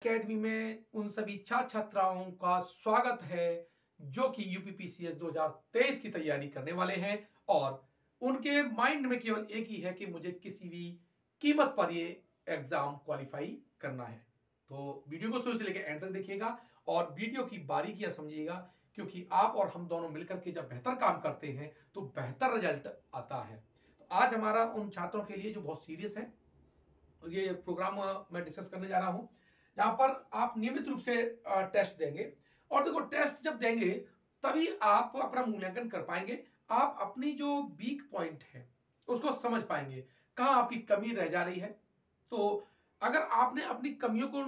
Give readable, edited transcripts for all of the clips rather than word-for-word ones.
Academy में उन सभी छात्र छात्राओं का स्वागत है जो कि यूपीपीसीएस 2023 की तैयारी करने वाले हैं और उनके माइंड में केवल एक ही है कि मुझे किसी भी कीमत पर ये एग्जाम क्वालिफाई करना है। तो वीडियो को शुरू से लेकर एंड तक देखिएगा और वीडियो की बारीकियां समझिएगा, क्योंकि आप और हम दोनों मिलकर के जब बेहतर काम करते हैं तो बेहतर रिजल्ट आता है। तो आज हमारा उन छात्रों के लिए जो बहुत सीरियस है, ये प्रोग्राम मैं डिस्कस करने जा रहा हूं जहां पर आप नियमित रूप से टेस्ट देंगे। और देखो, टेस्ट जब देंगे तभी आप अपना मूल्यांकन कर पाएंगे। आप अपनी जो वीक पॉइंट है उसको समझ पाएंगे, कहां आपकी कमी रह जा रही है। तो अगर आपने अपनी कमियों को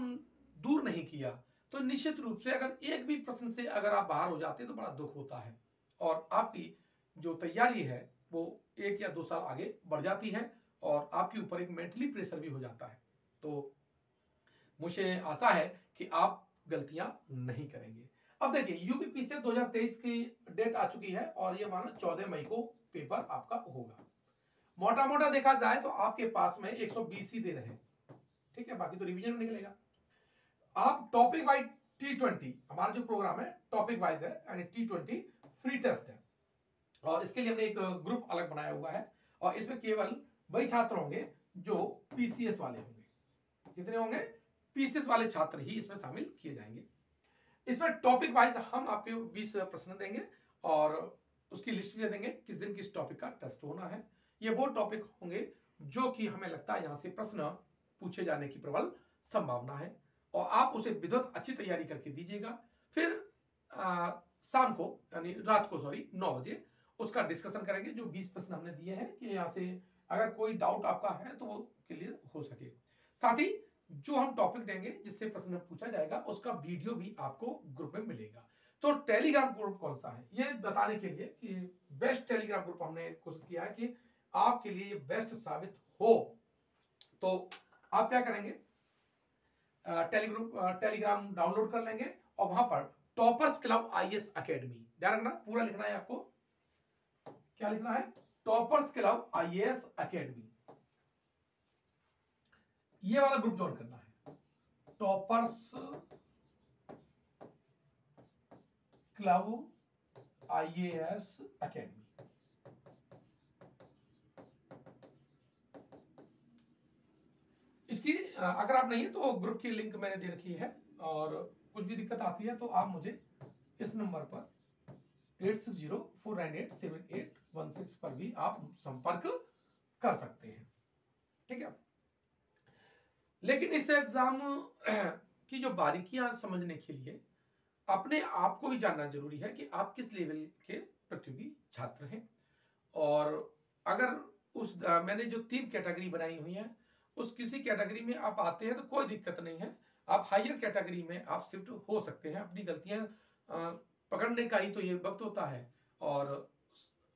दूर नहीं किया तो निश्चित रूप से अगर एक भी प्रश्न से अगर आप बाहर हो जाते हैं तो बड़ा दुख होता है और आपकी जो तैयारी है वो 1 या 2 साल आगे बढ़ जाती है और आपके ऊपर एक मेंटली प्रेशर भी हो जाता है। तो मुझे आशा है कि आप गलतियां नहीं करेंगे। अब देखिए, यूपीपीसीएस 2023 की डेट आ चुकी है और ये मानो 14 मई को पेपर आपका होगा। मोटा मोटा देखा जाए तो आपके पास में 120 ही दिन है, ठीक है, बाकी तो रिवीजन में निकलेगा। आप टॉपिक वाइज T20, हमारा जो प्रोग्राम है टॉपिक वाइज है, यानी T20 फ्री टेस्ट है और इसके लिए हमने एक ग्रुप अलग बनाया हुआ है और इसमें केवल वही छात्र होंगे जो पीसीएस वाले होंगे। कितने होंगे? पीसीएस वाले छात्र ही इसमें शामिल किए जाएंगे। इसमें टॉपिक वाइज हम आपको 20 प्रश्न देंगे और उसकी लिस्ट भी देंगे किस दिन किस टॉपिक का टेस्ट होना है। ये वो टॉपिक होंगे जो कि हमें लगता है यहां से प्रश्न पूछे जाने की प्रबल संभावना है और आप उसे विधिवत अच्छी तैयारी करके दीजिएगा। फिर शाम को यानी रात को 9 बजे उसका डिस्कशन करेंगे। जो 20 प्रश्न हमने दिए हैं कि यहाँ से अगर कोई डाउट आपका है तो वो क्लियर हो सके। साथ ही जो हम टॉपिक देंगे जिससे प्रश्न पूछा जाएगा उसका वीडियो भी आपको ग्रुप में मिलेगा। तो टेलीग्राम ग्रुप कौन सा है ये बताने के लिए कि बेस्ट टेलीग्राम ग्रुप हमने कोशिश किया है कि आपके लिए ये बेस्ट साबित हो। तो आप क्या करेंगे, टेलीग्राम डाउनलोड कर लेंगे और वहां पर टॉपर्स क्लब आईएएस अकेडमी, ध्यान रखना पूरा लिखना है आपको। क्या लिखना है? टॉपर्स क्लब आईएएस अकेडमी, ये वाला ग्रुप ज्वाइन करना है। टॉपर्स क्लब आईएएस अकेडमी, इसकी अगर आप नहीं है तो ग्रुप की लिंक मैंने दे रखी है और कुछ भी दिक्कत आती है तो आप मुझे इस नंबर पर 8604987816 पर भी आप संपर्क कर सकते हैं, ठीक है। लेकिन इस एग्जाम की जो बारीकियां समझने के लिए अपने आप को भी जानना जरूरी है कि आप किस लेवल के प्रतियोगी छात्र हैं। और अगर उस मैंने जो 3 कैटेगरी बनाई हुई है उस किसी कैटेगरी में आप आते हैं तो कोई दिक्कत नहीं है, आप हायर कैटेगरी में आप शिफ्ट हो सकते हैं। अपनी गलतियां पकड़ने का ही तो ये वक्त होता है और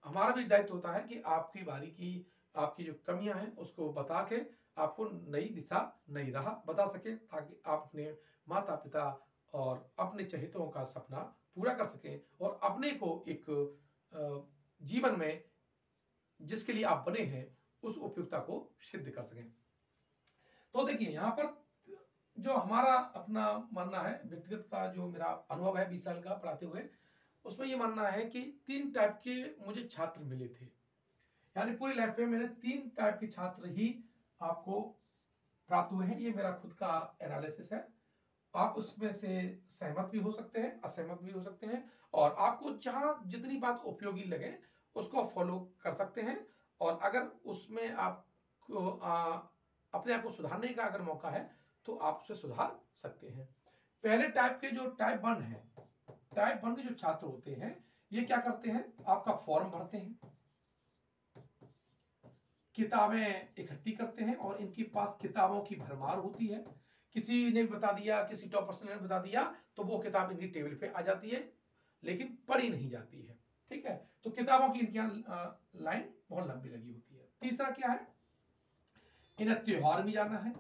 हमारा भी दायित्व होता है कि आपकी बारी की आपकी जो कमियां हैं उसको बता के आपको नई दिशा नई राह बता सके ताकि आप अपने माता पिता और अपने चहेतों का सपना पूरा कर सकें और अपने को एक जीवन में जिसके लिए आप बने हैं उस उपयुक्तता को सिद्ध कर सकें। तो देखिए, यहाँ पर जो हमारा अपना मानना है, व्यक्तिगत का जो मेरा अनुभव है 20 साल का पढ़ाते हुए, उसमें ये मानना है कि 3 टाइप के मुझे छात्र मिले थे, यानी पूरी लाइफ में मैंने 3 टाइप के छात्र ही आपको प्राप्त हुए हैं। ये मेरा खुद का एनालिसिस है, आप उसमें से सहमत भी हो सकते हैं, असहमत भी हो सकते हैं और आपको जहां जितनी बात उपयोगी लगे उसको फॉलो कर सकते हैं और अगर उसमें आपको अपने आप को सुधारने का अगर मौका है तो आप उसे सुधार सकते हैं। पहले टाइप के जो टाइप 1 है, टाइप 1 के जो छात्र होते हैं ये क्या करते हैं, आपका फॉर्म भरते हैं, किताबें इकट्ठी करते हैं और इनके पास किताबों की भरमार होती है। किसी ने बता दिया, किसी टॉपर्स ने बता दिया तो वो किताब इनकी टेबल पे आ जाती है लेकिन पढ़ी नहीं जाती है, ठीक है। तो किताबों की इनकी लाइन बहुत लंबी लगी होती है। तीसरा क्या है, इन्हें त्योहार भी जाना है,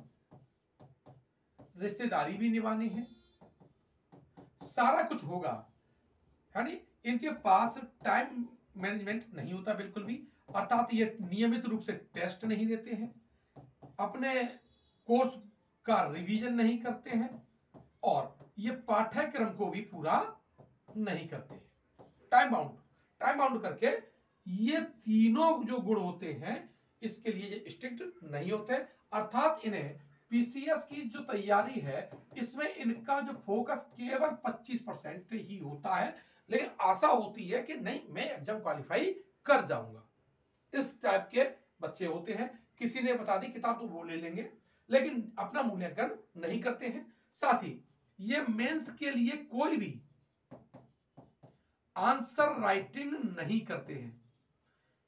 रिश्तेदारी भी निभानी है, सारा कुछ होगा, यानी इनके पास टाइम मैनेजमेंट नहीं होता बिल्कुल भी, अर्थात ये नियमित रूप से टेस्ट नहीं देते हैं, अपने कोर्स का रिवीजन नहीं करते हैं और ये पाठ्यक्रम को भी पूरा नहीं करते। टाइम बाउंड करके ये तीनों जो गुण होते हैं इसके लिए ये स्ट्रिक्ट नहीं होते, अर्थात इन्हें पीसीएस की जो तैयारी है इसमें इनका जो फोकस केवल 25% ही होता है, लेकिन आशा होती है कि नहीं मैं एग्जाम क्वालिफाई कर जाऊंगा। इस टाइप के बच्चे होते हैं। किसी ने बता दी किताब तो वो ले लेंगे, लेकिन अपना मूल्यांकन नहीं करते हैं। साथ ही ये मेंस के लिए कोई भी आंसर राइटिंग नहीं करते हैं,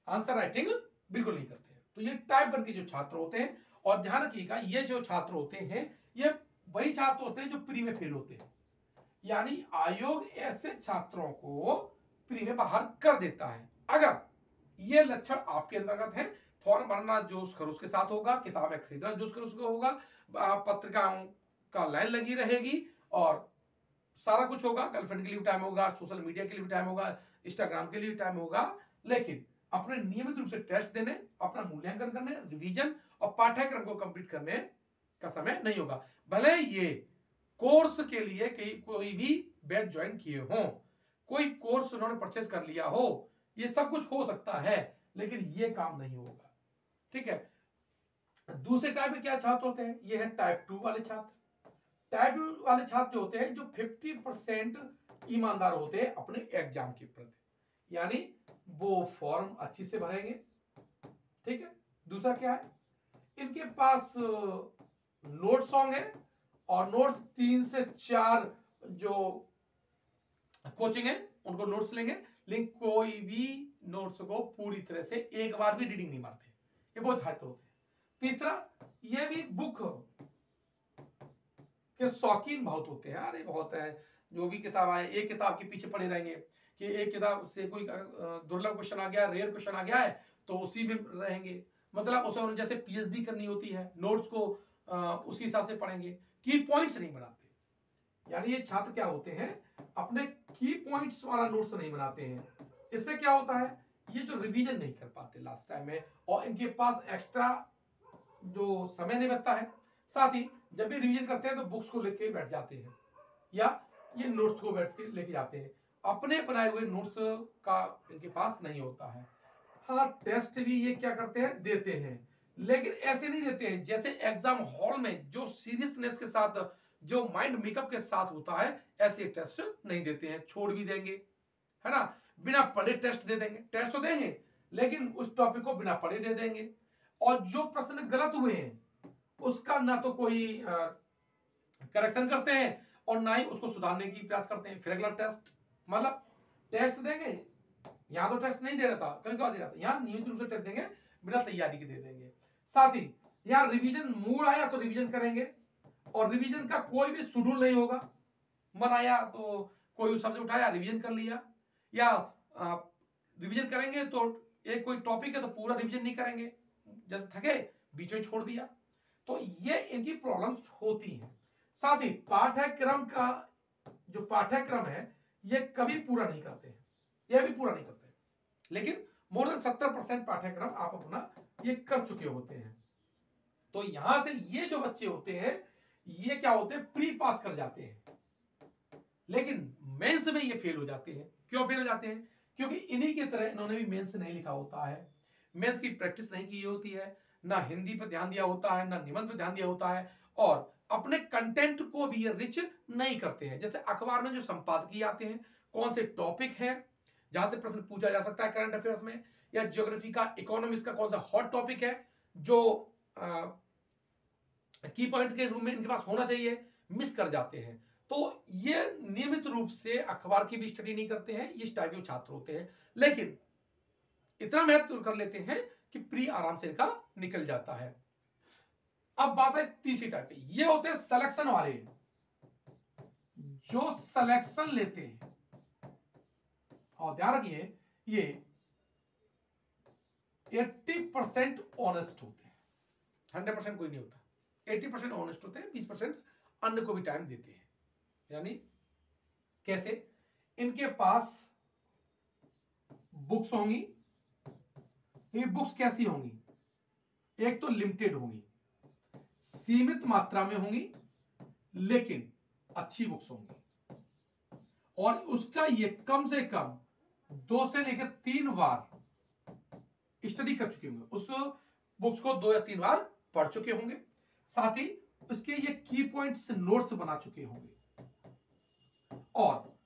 आंसर राइटिंग बिल्कुल नहीं करते हैं। तो ये टाइप करके जो छात्र होते हैं, और ध्यान रखिएगा ये जो छात्र होते हैं ये वही छात्र होते हैं जो प्री में फेल होते हैं, यानी आयोग ऐसे छात्रों को प्री में बाहर कर देता है। अगर ये लक्षण आपके अंतर्गत है, फॉर्म भरना जोश खरोश के साथ होगा, किताबें खरीदना जोश खरोश का होगा, पत्रिकाओं का लाइन लगी रहेगी और सारा कुछ होगा, गर्लफ्रेंड के लिए भी टाइम होगा, सोशल मीडिया के लिए भी टाइम होगा, इंस्टाग्राम के लिए भी टाइम होगा, लेकिन अपने नियमित रूप से टेस्ट देने, अपना मूल्यांकन करने, रिवीजन और पाठ्यक्रम को कंप्लीट करने का समय नहीं होगा। भले ये कोर्स के लिए कोई भी बैच ज्वाइन किए हो, कोई कोर्स उन्होंने परचेस कर लिया हो, ये सब कुछ हो सकता है, लेकिन ये काम नहीं होगा। ठीक है। दूसरे टाइप में क्या छात्र होते हैं, ये है टाइप 2 वाले छात्र। टाइप 2 वाले छात्र जो होते हैं जो 50% ईमानदार होते हैं अपने एग्जाम के प्रति, यानी वो फॉर्म अच्छी से भरेंगे। ठीक है। दूसरा क्या है, इनके पास नोट्स होंगे और नोट्स 3 से 4 जो कोचिंग है उनको नोट्स लेंगे, लेकिन कोई भी नोट्स को पूरी तरह से एक बार भी रीडिंग नहीं मारते, ये बहुत छात्र होते हैं। तीसरा, ये भी बुक के शौकीन बहुत होते हैं। अरे बहुत है, जो भी किताब आए एक किताब के पीछे पड़े रहेंगे कि एक किताब से कोई दुर्लभ क्वेश्चन आ गया, रेयर क्वेश्चन आ गया है तो उसी में रहेंगे, मतलब उसे जैसे पीएचडी करनी होती है, नोट्स को उसी हिसाब से पढ़ेंगे, की पॉइंट्स नहीं बनाते। यानी ये छात्र क्या होते हैं, अपने की पॉइंट्स वाला नोट्स नहीं बनाते हैं। इससे क्या होता है, ये जो रिवीजन नहीं कर पाते लास्ट टाइम में, और इनके पास एक्स्ट्रा जो समय नहीं बचता है। साथ ही जब भी रिवीजन करते हैं तो बुक्स को लेके बैठ जाते हैं या ये नोट्स को बैठ के लेके जाते हैं, अपने बनाए हुए नोट्स का इनके पास नहीं होता है। हाँ, टेस्ट भी ये क्या करते हैं, देते हैं, लेकिन ऐसे नहीं देते हैं जैसे एग्जाम हॉल में जो सीरियसनेस के साथ, जो माइंड मेकअप के साथ होता है, ऐसे टेस्ट नहीं देते हैं, छोड़ भी देंगे, है ना, बिना पढ़े टेस्ट दे देंगे। टेस्ट तो देंगे लेकिन उस टॉपिक को बिना पढ़े दे देंगे, और जो प्रश्न गलत हुए हैं उसका ना तो कोई करेक्शन करते हैं और ना ही उसको सुधारने की प्रयास करते हैं। फिर अगला टेस्ट, मतलब टेस्ट देंगे, यहां तो टेस्ट नहीं दे रहा था, कभी कभी दे रहा था, यहां नियमित रूप से टेस्ट देंगे, बिना तैयारी के दे देंगे। साथ ही यहां रिवीजन, मूड आया तो रिवीजन करेंगे, और रिवीजन का कोई भी शेड्यूल नहीं होगा। मन आया तो कोई सब्जेक्ट उठाया रिवीजन कर लिया, या रिवीजन करेंगे तो एक कोई टॉपिक है तो पूरा रिवीजन नहीं करेंगे, जैसे थके बीच में छोड़ दिया। तो ये इनकी प्रॉब्लम्स होती हैं। साथ ही पाठ्यक्रम का जो पाठ्यक्रम है ये कभी पूरा नहीं करते हैं, यह भी पूरा नहीं करते, लेकिन मोर देन 70% पाठ्यक्रम आप अपना ये कर चुके होते हैं। तो यहां से ये जो बच्चे होते हैं ये क्या होते हैं, प्री पास कर जाते हैं, लेकिन मेंस में ये फेल हो जाते हैं। क्यों फेल हो जाते हैं, क्योंकि इन्हीं की तरह इन्होंने भी मेंस नहीं लिखा होता है, मेंस की प्रैक्टिस नहीं की होती है, ना हिंदी पर ध्यान दिया होता है, ना निबंध पर ध्यान दिया होता है, और अपने कंटेंट को भी ये रिच नहीं करते हैं। जैसे अखबार में जो संपादकीय आते हैं, कौन से टॉपिक है जहां से प्रश्न पूछा जा सकता है करंट अफेयर्स में, या ज्योग्राफी का, इकोनॉमिक्स का कौन सा हॉट टॉपिक है जो की पॉइंट के रूप में इनके पास होना चाहिए, मिस कर जाते हैं। तो ये नियमित रूप से अखबार की भी स्टडी नहीं करते हैं, इस टाइप के छात्र होते हैं, लेकिन इतना महत्व कर लेते हैं कि प्री आराम से इनका निकल जाता है। अब बात है तीसरी टाइप की, ये होते हैं सिलेक्शन वाले, जो सिलेक्शन लेते हैं, और ध्यान रखिए ये 80% ऑनेस्ट होते हैं, 100% कोई नहीं होता, 80% ऑनेस्ट होते हैं, 20% अन्य को भी टाइम देते हैं। यानी कैसे, इनके पास बुक्स होंगी, ये बुक्स कैसी होंगी, एक तो लिमिटेड होंगी, सीमित मात्रा में होंगी, लेकिन अच्छी बुक्स होंगी और उसका ये कम से कम 2 से लेकर 3 बार स्टडी कर चुके होंगे, उस बुक्स को 2 या 3 बार पढ़ चुके होंगे, साथ ही उसके ये की पॉइंट्स नोट्स बना चुके होंगे और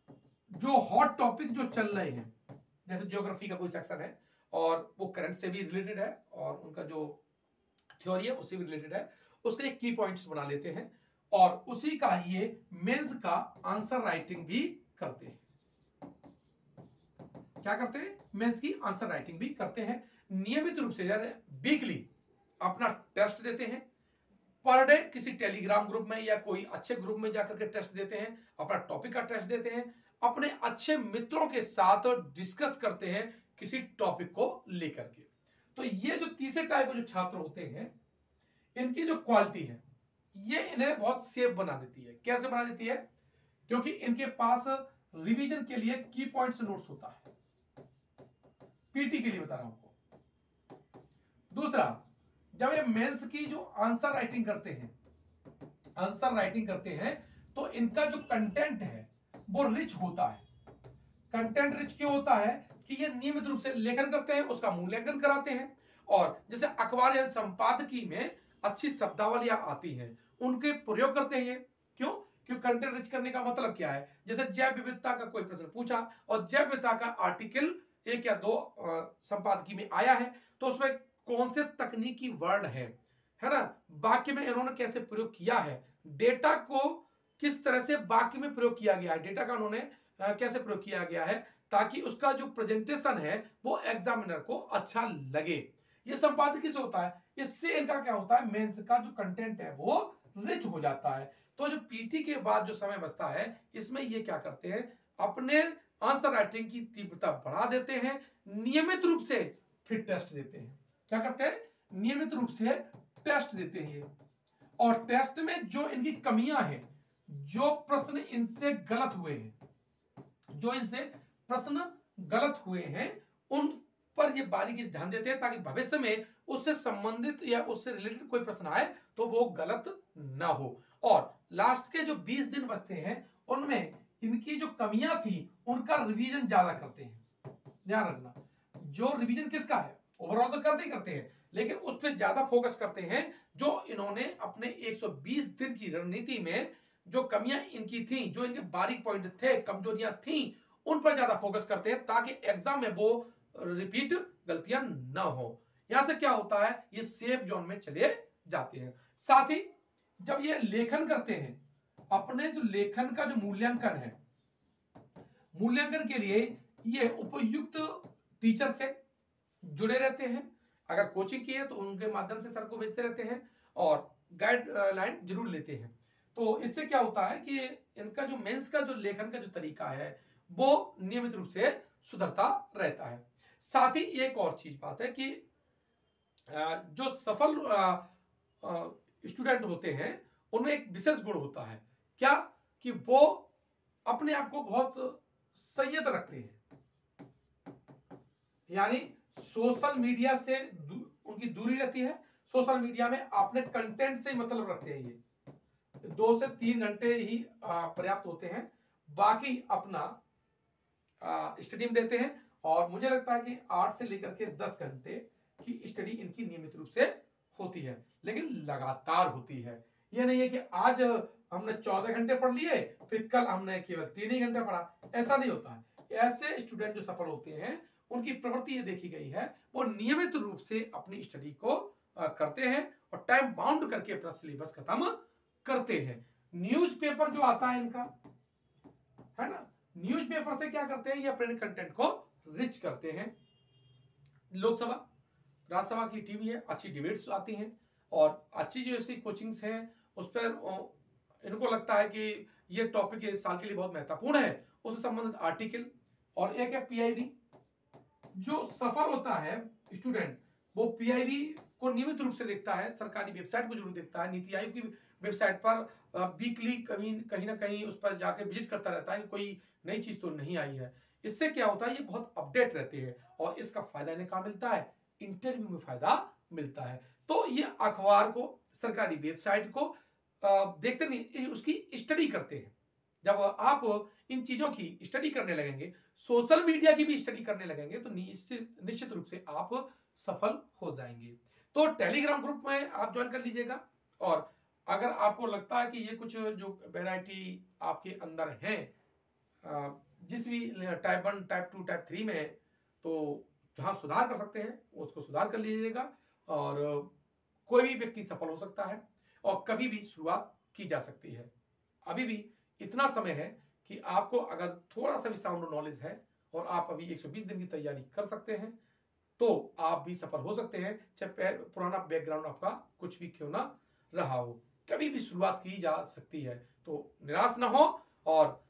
जो हॉट टॉपिक जो चल रहे हैं जैसे ज्योग्राफी का कोई सेक्शन है और वो करंट से भी रिलेटेड है और उनका जो थ्योरी है उससे भी रिलेटेड है, उसके की पॉइंट्स बना लेते हैं और उसी का ये मेंस का आंसर राइटिंग भी करते हैं। क्या करते हैं? मेंस की आंसर राइटिंग भी करते हैं नियमित रूप से, जैसे वीकली अपना टेस्ट देते हैं, पर डे किसी टेलीग्राम ग्रुप में या कोई अच्छे ग्रुप में जाकर के टेस्ट देते हैं, अपना टॉपिक का टेस्ट देते हैं, अपने अच्छे मित्रों के साथ डिस्कस करते हैं किसी टॉपिक को लेकर के। तो ये जो तीसरे टाइप के जो छात्र होते हैं इनकी जो क्वालिटी है ये इन्हें बहुत सेफ बना देती है। कैसे बना देती है? क्योंकि इनके पास रिवीजन के लिए की पॉइंट्स नोट्स होता है, पीटी के लिए बता रहा हूं आपको। दूसरा, जब ये मेंस की जो आंसर राइटिंग करते हैं तो इनका जो कंटेंट है वो रिच होता है। कंटेंट रिच क्यों होता है? कि ये नियमित रूप से लेखन करते हैं, उसका मूल्यांकन कराते हैं और जैसे अखबार या संपादकीय में अच्छी शब्दावलियां आती हैं उनके प्रयोग करते हैं। क्यों? क्योंकि कंटेंट रिच करने का मतलब क्या है? जैसे जैव विविधता का कोई प्रश्न पूछा और जैव विविधता का आर्टिकल 1 या 2 संपादकीय में आया है तो उसमें कौन से तकनीकी वर्ड है ना, वाक्य में इन्होंने कैसे प्रयोग किया है, डेटा को किस तरह से वाक्य में प्रयोग किया गया है, डेटा का उन्होंने कैसे प्रयोग किया गया है ताकि उसका जो प्रेजेंटेशन है वो एग्जामिनर को अच्छा लगे। ये संपादकीय से होता है, इससे इनका क्या होता है? मेंस का जो कंटेंट है वो रिच हो जाता है। तो जो पीटी के बाद जो समय बचता है इसमें ये क्या करते हैं? अपने आंसर राइटिंग की तीव्रता बढ़ा देते हैं, नियमित रूप से फिर टेस्ट देते हैं। क्या करते हैं? नियमित रूप से टेस्ट देते हैं और टेस्ट में जो इनकी कमियां हैं, जो प्रश्न इनसे गलत हुए हैं, उन पर ये बारीकी से ध्यान देते हैं ताकि भविष्य में उससे संबंधित या उससे रिलेटेड कोई प्रश्न आए तो वो गलत ना हो। और लास्ट के जो 20 दिन बचते हैं उनमें इनकी जो कमियां थी उनका रिवीजन ज्यादा करते हैं। ध्यान रखना, जो रिवीजन किसका है? ओवरऑल तो करते हैं लेकिन उस पर ज्यादा फोकस करते हैं जो इन्होंने अपने 120 दिन की रणनीति में जो कमियां इनकी थी, जो इनके बारीक पॉइंट थे, कमजोरियां थी, उन पर ज्यादा फोकस करते हैं ताकि एग्जाम में वो रिपीट गलतियां ना हो। यहां से क्या होता है? ये सेफ जोन में चले जाते हैं। साथ ही जब ये लेखन करते हैं, अपने जो लेखन का जो मूल्यांकन है, मूल्यांकन के लिए ये उपयुक्त टीचर से जुड़े रहते हैं। अगर कोचिंग की है तो उनके माध्यम से सर को भेजते रहते हैं और गाइडलाइन जरूर लेते हैं। तो इससे क्या होता है कि इनका जो मेंस का जो लेखन का जो तरीका है वो नियमित रूप से सुधरता रहता है। साथ ही एक और चीज बात है कि जो सफल स्टूडेंट होते हैं उनमें एक विशेष गुण होता है। क्या? कि वो अपने आप को बहुत संयत रखते हैं, यानी सोशल मीडिया से उनकी दूरी रहती है। सोशल मीडिया में अपने कंटेंट से मतलब रखते हैं, ये 2 से 3 घंटे ही पर्याप्त होते हैं, बाकी अपना स्टडी में देते हैं और मुझे लगता है कि 8 से लेकर के 10 घंटे की स्टडी इनकी नियमित रूप से होती है, लेकिन लगातार होती है। यह नहीं है कि आज हमने 14 घंटे पढ़ लिए फिर कल हमने केवल 3 ही घंटे पढ़ा, ऐसा नहीं होता है। ऐसे स्टूडेंट जो सफल होते हैं उनकी प्रवृत्ति ये देखी गई है, वो नियमित रूप से अपनी स्टडी को करते हैं और टाइम बाउंड करके अपना सिलेबस खत्म करते हैं। न्यूज़पेपर जो आता है इनका, है ना, न्यूज़पेपर से क्या करते हैं? ये अपने कंटेंट को रिच करते हैं। लोकसभा, राज्यसभा की टीवी है, अच्छी डिबेट्स आती हैं और अच्छी जो ऐसी कोचिंग्स हैं उस पर इनको लगता है कि ये टॉपिक इस साल के लिए बहुत महत्वपूर्ण है, उससे संबंधित आर्टिकल। और एक है पीआईबी। जो सफल होता है स्टूडेंट वो पीआईबी को नियमित रूप से देखता है, सरकारी वेबसाइट को जरूर देखता है, नीति आयोग की वेबसाइट पर वीकली कहीं ना कहीं उस पर जाके विजिट करता रहता है कि कोई नई चीज तो नहीं आई है। इससे क्या होता है? ये बहुत अपडेट रहते हैं और इसका फायदा इन्हें कहाँ मिलता है? इंटरव्यू में फायदा मिलता है। तो ये अखबार को, सरकारी वेबसाइट को देखते नहीं, उसकी स्टडी करते हैं। जब आप इन चीजों की स्टडी करने लगेंगे, सोशल मीडिया की भी स्टडी करने लगेंगे, तो निश्चित रूप से आप सफल हो जाएंगे। तो टेलीग्राम ग्रुप में आप ज्वाइन कर लीजिएगा। और अगर आपको लगता है कि ये कुछ जो वैरायटी आपके अंदर है जिस भी टाइप 1, टाइप 2, टाइप 3 में, तो जहां सुधार कर सकते हैं उसको सुधार कर लीजिएगा। और कोई भी व्यक्ति सफल हो सकता है और कभी भी शुरुआत की जा सकती है। अभी भी इतना समय है कि आपको अगर थोड़ा सा भी साउंड नॉलेज है और आप अभी 120 दिन की तैयारी कर सकते हैं, तो आप भी सफल हो सकते हैं, चाहे पुराना बैकग्राउंड आपका कुछ भी क्यों ना रहा हो। कभी भी शुरुआत की जा सकती है, तो निराश ना हो। और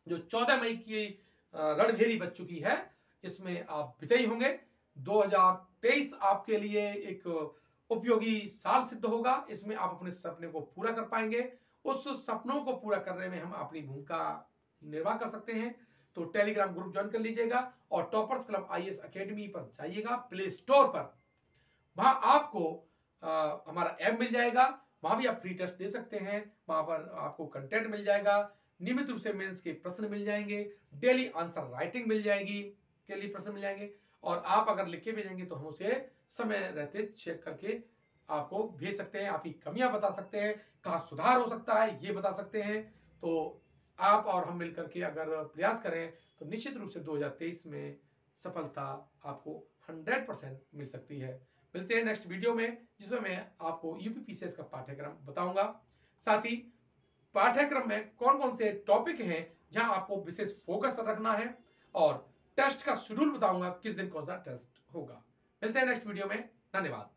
जो 14 मई की रणभेरी बच चुकी है, इसमें आप विजयी होंगे। 2023 आपके लिए एक उपयोगी साल सिद्ध होगा। इसमें आप अपने सपने को पूरा कर पाएंगे। उस सपनों को पूरा करने में हम अपनी भूमिका निर्वाह कर सकते हैं। तो टेलीग्राम ग्रुप ज्वाइन कर लीजिएगा और टॉपर्स क्लब आईएएस एकेडमी पर जाइएगा प्ले स्टोर पर। वहां आपको हमारा ऐप मिल जाएगा, वहां भी आप फ्री टेस्ट दे सकते हैं। वहां पर आपको कंटेंट मिल जाएगा, नियमित रूप से मेंस के प्रश्न मिल जाएंगे, डेली आंसर राइटिंग मिल जाएगी, के लिए प्रश्न मिल जाएंगे। और आप अगर लिख के भेजेंगे तो हम उसे समय रहते चेक करके आपको भेज सकते हैं। आपकी कमियां बता सकते हैं, कहाँ सुधार हो सकता है ये बता सकते हैं। तो आप और हम मिलकर के अगर प्रयास करें तो निश्चित रूप से 2023 में सफलता आपको 100% मिल सकती है। मिलते हैं नेक्स्ट वीडियो में, जिसमें मैं आपको यूपीपीसीएस का पाठ्यक्रम बताऊंगा। साथ ही पाठ्यक्रम में कौन कौन से टॉपिक हैं जहां आपको विशेष फोकस रखना है, और टेस्ट का शेड्यूल बताऊंगा किस दिन कौन सा टेस्ट होगा। मिलते हैं नेक्स्ट वीडियो में। धन्यवाद।